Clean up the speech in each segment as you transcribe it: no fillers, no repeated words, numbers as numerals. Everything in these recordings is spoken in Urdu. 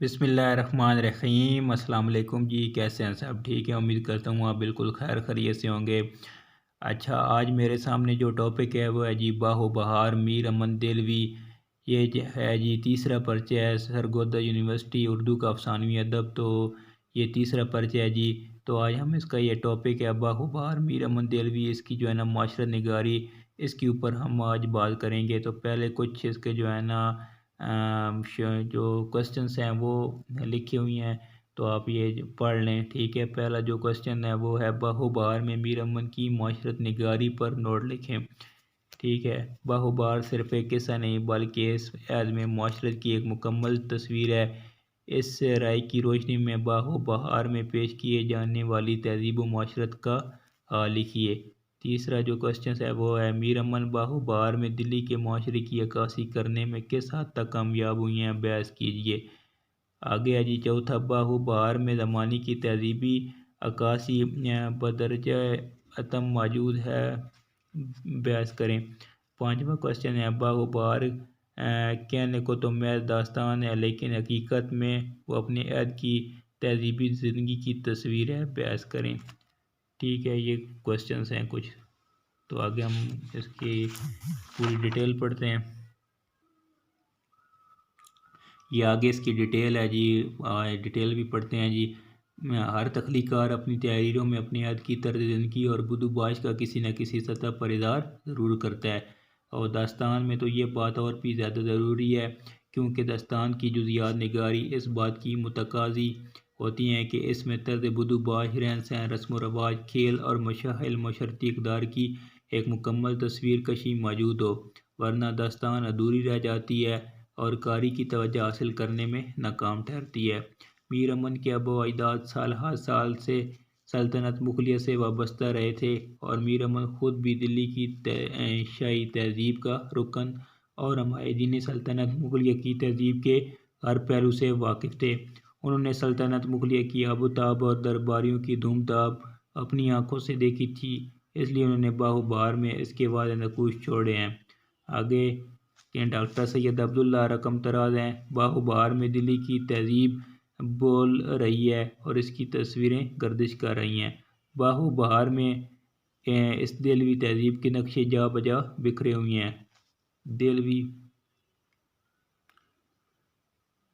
بسم اللہ الرحمن الرحیم۔ السلام علیکم جی، کیسے ہیں سب؟ ٹھیک ہے، امید کرتا ہوں آپ بالکل خیر خیریت سے ہوں گے۔ اچھا، آج میرے سامنے جو ٹاپک ہے وہ ہے جی باہو بہار میر امن دہلوی۔ یہ ہے جی تیسرا پرچہ ہے، سرگودا یونیورسٹی اردو کا افسانوی ادب، تو یہ تیسرا پرچہ ہے جی۔ تو آج ہم اس کا یہ ٹاپک ہے باہو بہار میر امن دہلوی، اس کی جو ہے نا معاشرت نگاری، اس کے اوپر ہم آج بات کریں گے۔ تو پہلے کچھ اس کے جو ہے نا جو کوسچنس ہیں وہ لکھی ہوئی ہیں، تو آپ یہ پڑھ لیں، ٹھیک ہے۔ پہلا جو کوسچن ہے وہ ہے باہو بہار میں میر امن کی معاشرت نگاری پر نوٹ لکھیں، ٹھیک ہے۔ باہو بہار صرف ایک قصہ نہیں بلکہ اس عزم معاشرت کی ایک مکمل تصویر ہے۔ اس رائے کی روشنی میں باہو بہار میں پیش کیے جانے والی تہذیب و معاشرت کا حال لکھیے۔ تیسرا جو کوسچن ہے وہ ہے میر امن باہو بہار میں دلی کے معاشرے کی عکاسی کرنے میں کس حد تک کامیاب ہوئی ہیں، بحث کیجیے۔ آگے ہے جی چوتھا، باہو بہار میں زمانے کی تہذیبی عکاسی بدرجہ اتم موجود ہے، بحث کریں۔ پانچواں کوسچن ہے باہو بہار کہنے کو تو محض داستان ہے لیکن حقیقت میں وہ اپنے عہد کی تہذیبی زندگی کی تصویر ہے، بحث کریں، ٹھیک ہے۔ یہ کوسچنس ہیں کچھ، تو آگے ہم اس کی پوری ڈیٹیل پڑھتے ہیں۔ یہ آگے اس کی ڈیٹیل ہے جی، ڈیٹیل بھی پڑھتے ہیں جی۔ ہر تخلیقار اپنی تحریروں میں اپنے عہد کی طرز زندگی اور بدو باش کا کسی نہ کسی سطح پر اظہار ضرور کرتا ہے، اور داستان میں تو یہ بات اور بھی زیادہ ضروری ہے، کیونکہ داستان کی جزیات نگاری اس بات کی متقاضی ہوتی ہیں کہ اس میں طرز بدو باش، رہن سہن، رسم و رواج، کھیل اور مشاغل، معاشرتی اقدار کی ایک مکمل تصویر کشی موجود ہو، ورنہ داستان ادھوری رہ جاتی ہے اور قاری کی توجہ حاصل کرنے میں ناکام ٹھہرتی ہے۔ میر امن کے آباء و اجداد سال ہر سال سے سلطنت مغلیہ سے وابستہ رہے تھے، اور میر امن خود بھی دلی کی شاہی تہذیب کا رکن اور مائدین سلطنت مغلیہ کی تہذیب کے ہر پہلو سے واقف تھے۔ انہوں نے سلطنت مغلیہ کی آب و تاب اور درباریوں کی دھوم دھام اپنی آنکھوں سے دیکھی تھی، اس لیے انہوں نے باہو بہار میں اس کے واضح نقوش چھوڑے ہیں۔ آگے کہ ڈاکٹر سید عبداللہ رقم طراز ہیں، باہو بہار میں دلی کی تہذیب بول رہی ہے اور اس کی تصویریں گردش کر رہی ہیں۔ باہو بہار میں اس دہلوی تہذیب کے نقشے جا بجا بکھرے ہوئے ہیں۔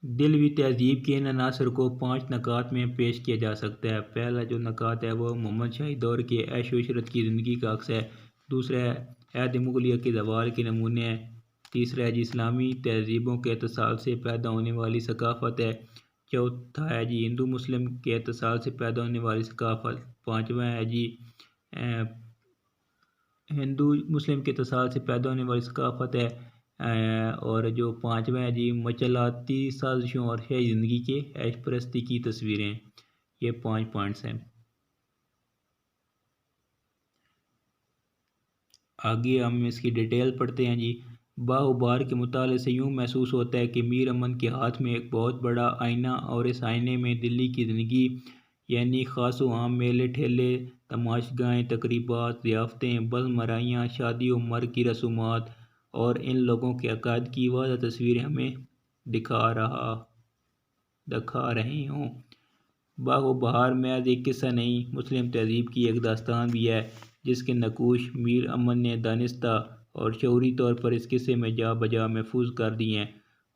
دہلوی تہذیب کے ان عناصر کو 5 نکات میں پیش کیا جا سکتا ہے۔ پہلا جو نکات ہے وہ محمد شاہی دور کے عیش و عشرت کی زندگی کا عکس ہے۔ دوسرا ہے عہد مغلیہ کے زوال کے نمونے ہیں۔ تیسرا ہے جی اسلامی تہذیبوں کے اتصال سے پیدا ہونے والی ثقافت ہے۔ چوتھا ہے جی ہندو مسلم کے اتصال سے پیدا ہونے والی ثقافت۔ پانچواں ہے جی ہندو مسلم کے اتصال سے پیدا ہونے والی ثقافت ہے، اور جو پانچواں ہے جی مچلاتی سازشوں اور شہری زندگی کے عیش پرستی کی تصویریں۔ یہ 5 پوائنٹس ہیں۔ آگے ہم اس کی ڈیٹیل پڑھتے ہیں جی۔ باہو بہار کے مطالعے سے یوں محسوس ہوتا ہے کہ میر امن کے ہاتھ میں ایک بہت بڑا آئینہ، اور اس آئینے میں دلی کی زندگی، یعنی خاص و عام میلے ٹھیلے، تماشگاہیں، تقریبات، ضیافتیں، بزم آرائیاں، شادی و مرگ کی رسومات اور ان لوگوں کے عقائد کی واضح تصویریں ہمیں دکھا رہے ہوں۔ باہو بہار محض ایک قصہ نہیں، مسلم تہذیب کی ایک داستان بھی ہے، جس کے نقوش میر امن نے دانستہ اور شعوری طور پر اس قصے میں جا بجا محفوظ کر دی ہیں،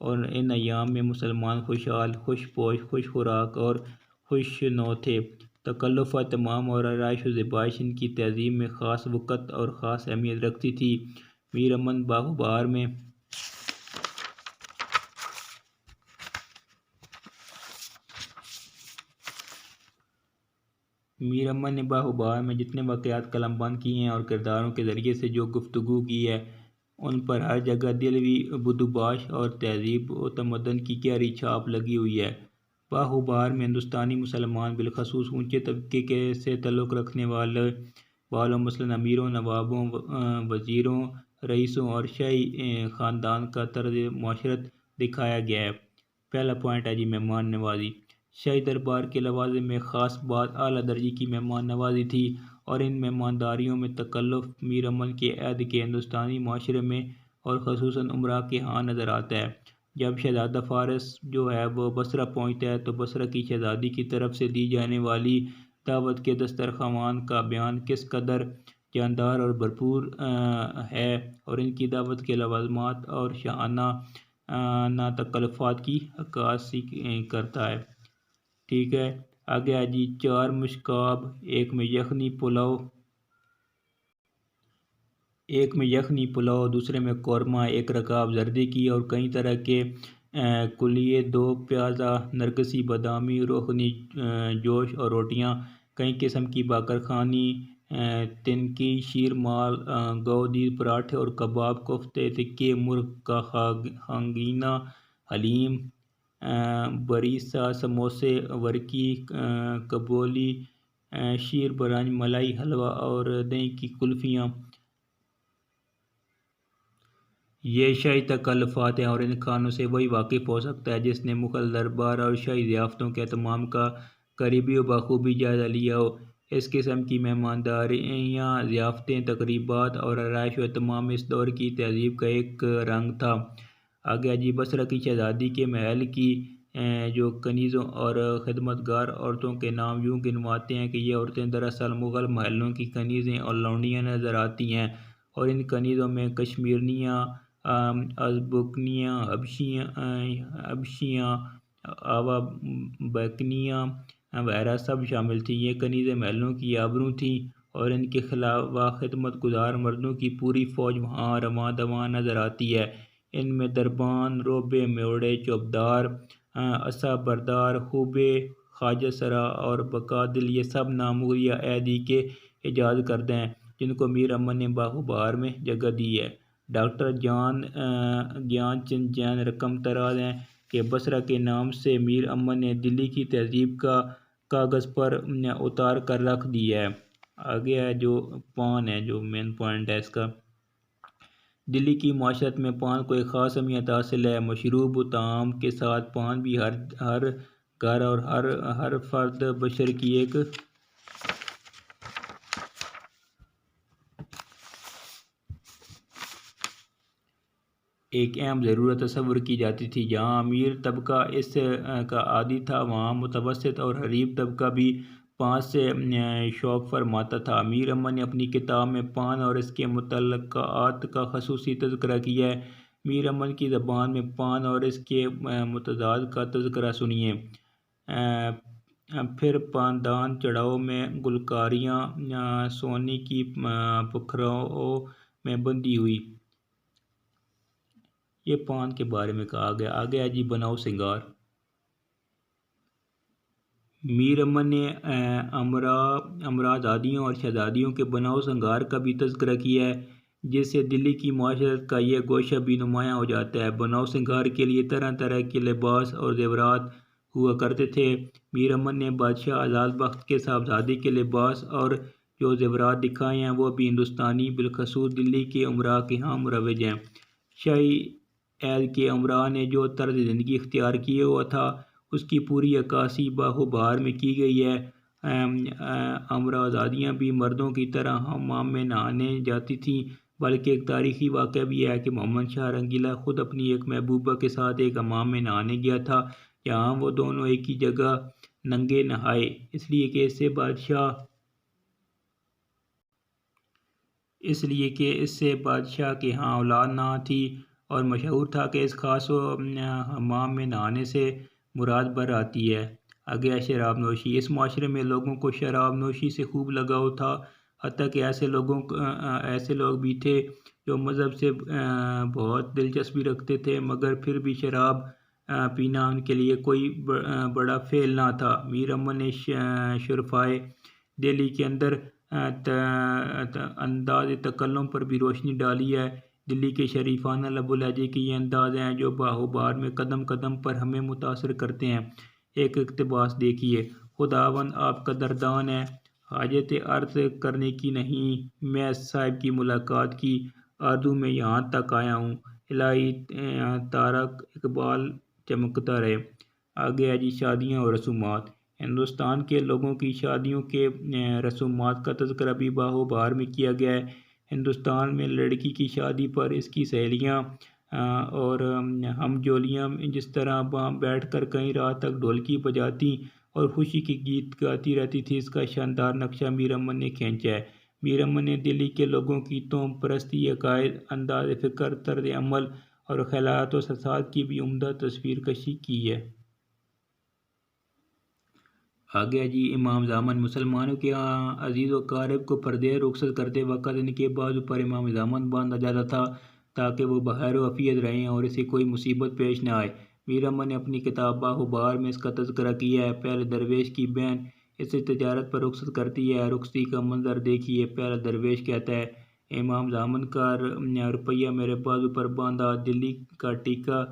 اور ان ایام میں مسلمان خوشحال، خوش پوش، خوش خوراک اور خوش نو تھے۔ تکلف و اہتمام اور آرائش و زیبائش ان کی تہذیب میں خاص وقت اور خاص اہمیت رکھتی تھی۔ میر امن باہو بہار میں میر امن نے باہو بہار میں جتنے واقعات قلم بند کیے ہیں اور کرداروں کے ذریعے سے جو گفتگو کی ہے، ان پر ہر جگہ دلوی بدو باش اور تہذیب و تمدن کی گہری چھاپ لگی ہوئی ہے۔ باہو بہار میں ہندوستانی مسلمان، بالخصوص اونچے طبقے سے تعلق رکھنے والوں مثلاً امیروں، نوابوں، وزیروں، رئیسوں اور شاہی خاندان کا طرز معاشرت دکھایا گیا ہے۔ پہلا پوائنٹ ہے جی مہمان نوازی۔ شاہی دربار کے لوازم میں خاص بات اعلیٰ درجے کی مہمان نوازی تھی، اور ان مہمانداریوں میں تکلف میر امن کے عہد کے ہندوستانی معاشرے میں اور خصوصاً امراء کے ہاں نظر آتا ہے۔ جب شہزادہ فارس جو ہے وہ بصرہ پہنچتا ہے تو بصرہ کی شہزادی کی طرف سے دی جانے والی دعوت کے دسترخوان کا بیان کس قدر جاندار اور بھرپور ہے، اور ان کی دعوت کے لوازمات اور شاہانہ نا تکلفات کی عکاسی کرتا ہے۔ ٹھیک ہے، آگے ہے جی 4 مشکاب، ایک میں یخنی پلاؤ، دوسرے میں قورمہ، ایک رکاب زردی کی اور کئی طرح کے کلیے، 2 پیازا نرگسی بادامی روغنی جوش اور روٹیاں، کئی قسم کی باقرخانی، تنکی، شیر مال، گودی پراٹھے اور کباب، کفتے، تکے مرغ کا خانگینہ، حلیم، بریسا، سموسے، ورکی، کبولی، شیر برنج، ملائی حلوہ اور دہی کی کلفیاں۔ یہ شاہی تکلفات ہیں اور ان کھانوں سے وہی واقف ہو سکتا ہے جس نے مغل دربار اور شاہی ضیافتوں کے اہتمام کا قریبی و بخوبی جائزہ لیا ہو۔ اس قسم کی مہمانداریاں، ضیافتیں، تقریبات اور آرائش و اہتمام اس دور کی تہذیب کا ایک رنگ تھا۔ آگے جی بصرہ کی شہزادی کے محل کی جو کنیزوں اور خدمتگار عورتوں کے نام یوں گنواتے ہیں کہ یہ عورتیں دراصل مغل محلوں کی کنیزیں اور لونڈیاں نظر آتی ہیں، اور ان کنیزوں میں کشمیرنیاں، ازبکنیاں، حبشیاں، آوا بیکنیاں وغیرہ سب شامل تھیں۔ یہ کنیزیں محلوں کی آبرو تھیں اور ان کے علاوہ خدمت گزار مردوں کی پوری فوج وہاں رواں دواں نظر آتی ہے۔ ان میں دربان، روبے، میوڑے، چوبدار، عصا بردار، خوبے، خواجہ سرا اور بقادل، یہ سب نام مغلیہ عہد ہی کے ایجاد کردہ ہیں جن کو میر امن نے باہو بہار میں جگہ دی ہے۔ ڈاکٹر گیان چند جین رقم تراز ہیں کہ بصرہ کے نام سے میر امن نے دلی کی تہذیب کا کاغذ پر اتار کر رکھ دی ہے۔ آگے ہے جو پان ہے، جو مین پوائنٹ ہے اس کا۔ دلی کی معاشرت میں پان کو ایک خاص اہمیت حاصل ہے۔ مشروب و طعام کے ساتھ پان بھی ہر گھر اور ہر فرد بشر کی ایک اہم ضرورت تصور کی جاتی تھی۔ جہاں امیر طبقہ اس کا عادی تھا، وہاں متوسط اور غریب طبقہ بھی پان سے شوق فرماتا تھا۔ میر امن نے اپنی کتاب میں پان اور اس کے متعلقات کا خصوصی تذکرہ کیا ہے۔ میر امن کی زبان میں پان اور اس کے متضاد کا تذکرہ سنیے۔ پھر پاندان چڑھاؤ میں گلکاریاں، سونے کی پکھراؤں میں بندھی ہوئی۔ یہ پان کے بارے میں کہا گیا۔ آگے ہے جی بناؤ سنگار۔ میر امن نے امراضادیوں اور شہزادیوں کے بناؤ سنگار کا بھی تذکرہ کیا ہے، جس سے دلی کی معاشرت کا یہ گوشہ بھی نمایاں ہو جاتا ہے۔ بناؤ سنگار کے لیے طرح طرح کے لباس اور زیورات ہوا کرتے تھے۔ میر امن نے بادشاہ آزاد بخت کے صاحبزادے کے لباس اور جو زیورات دکھائے ہیں وہ بھی ہندوستانی بالخصوص دلی کے امراء کے ہاں مروج ہیں۔ شاہی عہد کے امراء نے جو طرز زندگی اختیار کیا ہوا تھا اس کی پوری عکاسی باہو بہار میں کی گئی ہے۔ امراضادیاں بھی مردوں کی طرح حمام میں نہانے جاتی تھیں، بلکہ ایک تاریخی واقعہ بھی ہے کہ محمد شاہ رنگیلا خود اپنی ایک محبوبہ کے ساتھ ایک حمام میں نہانے گیا تھا، جہاں وہ دونوں ایک ہی جگہ ننگے نہائے، اس لیے کہ اس سے بادشاہ کے ہاں اولاد نہ تھی، اور مشہور تھا کہ اس خاص حمام میں نہانے سے مراد بر آتی ہے۔ آگے شراب نوشی۔ اس معاشرے میں لوگوں کو شراب نوشی سے خوب لگاؤ تھا، حتیٰ کہ ایسے لوگ بھی تھے جو مذہب سے بہت دلچسپی رکھتے تھے، مگر پھر بھی شراب پینا ان کے لیے کوئی بڑا فعل نہ تھا۔ میر امن نے شرفائے دہلی کے اندر انداز تکلم پر بھی روشنی ڈالی ہے۔ دلی کے شریفانہ لب و لہجے کے یہ انداز ہیں جو باہو بہار میں قدم قدم پر ہمیں متاثر کرتے ہیں۔ ایک اقتباس دیکھیے: خداوند آپ قدردان ہے، حاجت عرض کرنے کی نہیں، میں صاحب کی ملاقات کی آرزو میں یہاں تک آیا ہوں، الہی تارک اقبال چمکتا رہے۔ آگے ہے جی شادیاں اور رسومات۔ ہندوستان کے لوگوں کی شادیوں کے رسومات کا تذکرہ بھی باہو بہار میں کیا گیا ہے۔ ہندوستان میں لڑکی کی شادی پر اس کی سہیلیاں اور ہم جولیاں جس طرح بیٹھ کر کئی رات تک ڈھولکی بجاتی اور خوشی کی گیت گاتی رہتی تھی، اس کا شاندار نقشہ میر امن نے کھینچا ہے۔ میر امن نے دلی کے لوگوں کی توم پرستی، عقائد، انداز فکر، طرز عمل اور خیالات و احساسات کی بھی عمدہ تصویر کشی کی ہے۔ آگے جی امام زامن، مسلمانوں کے عزیز و اقارب کو پردے رخصت کرتے وقت ان کے بازو پر امام زامن باندھا جاتا تھا تاکہ وہ بخیر و عافیت رہیں اور اسے کوئی مصیبت پیش نہ آئے۔ میر امن نے اپنی کتاب باہ و بہار میں اس کا تذکرہ کیا ہے۔ پہلے درویش کی بہن اسے تجارت پر رخصت کرتی ہے۔ رخصتی کا منظر دیکھیے۔ پہلا درویش کہتا ہے، امام زامن کا روپیہ میرے بازو پر باندھا، دلی کا ٹیکہ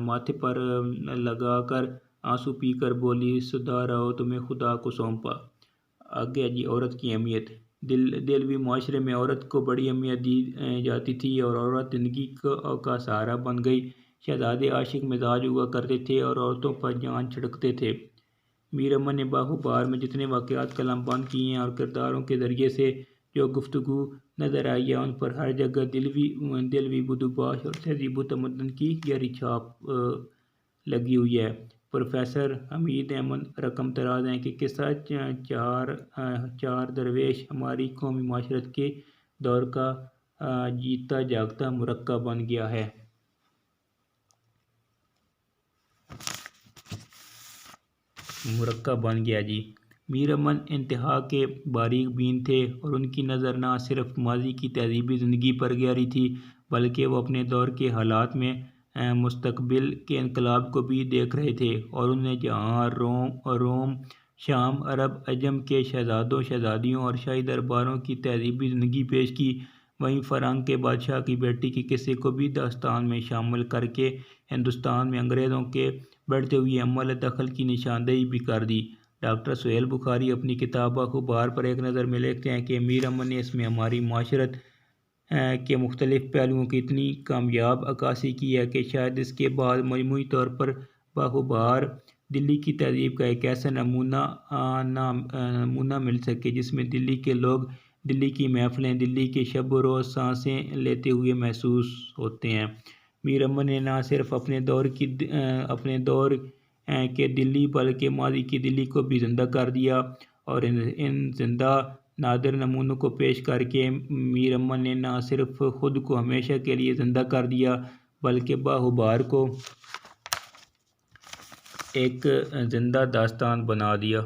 ماتھے پر لگا کر آنسو پی کر بولی، سدھا رہو، تمہیں خدا کو سونپا۔ آگے جی عورت کی اہمیت۔ دلوی معاشرے میں عورت کو بڑی اہمیت دی جاتی تھی اور عورت زندگی کا سہارا بن گئی۔ شہزادے عاشق مزاج ہوا کرتے تھے اور عورتوں پر جان چھڑکتے تھے۔ میر امن نے باہ و بہار میں جتنے واقعات قلم بند کیے ہیں اور کرداروں کے ذریعے سے جو گفتگو نظر آئی ہے، ان پر ہر جگہ دلوی بدوباش اور تہذیب و تمدن کی گہری چھاپ لگی ہوئی ہے۔ پروفیسر حمید احمد رقم طراز ہیں کہ قصہ چار درویش ہماری قومی معاشرت کے دور کا جیتا جاگتا مرکب بن گیا ہے۔ جی میر امن انتہا کے باریک بین تھے اور ان کی نظر نہ صرف ماضی کی تہذیبی زندگی پر گہری تھی بلکہ وہ اپنے دور کے حالات میں مستقبل کے انقلاب کو بھی دیکھ رہے تھے، اور انہیں جہاں روم، شام، عرب، عجم کے شہزادوں، شہزادیوں اور شاہی درباروں کی تہذیبی زندگی پیش کی، وہیں فرنگ کے بادشاہ کی بیٹی کے قصے کو بھی داستان میں شامل کر کے ہندوستان میں انگریزوں کے بڑھتے ہوئے عمل دخل کی نشاندہی بھی کر دی۔ ڈاکٹر سہیل بخاری اپنی کتاب باہ و بہار پر ایک نظر میں لکھتے ہیں کہ میر امن نے اس میں ہماری معاشرت کے مختلف پہلوؤں کی اتنی کامیاب عکاسی کی ہے کہ شاید اس کے بعد مجموعی طور پر باہ و بہار دلی کی تہذیب کا ایک ایسا نمونہ مل سکے جس میں دلی کے لوگ، دلی کی محفلیں، دلی کے شب و روز سانسیں لیتے ہوئے محسوس ہوتے ہیں۔ میر امن نے نہ صرف اپنے دور کے دلی بلکہ ماضی کی دلی کو بھی زندہ کر دیا، اور ان زندہ نادر نمونوں کو پیش کر کے میر امن نے نہ صرف خود کو ہمیشہ کے لیے زندہ کر دیا بلکہ باہ و بہار کو ایک زندہ داستان بنا دیا۔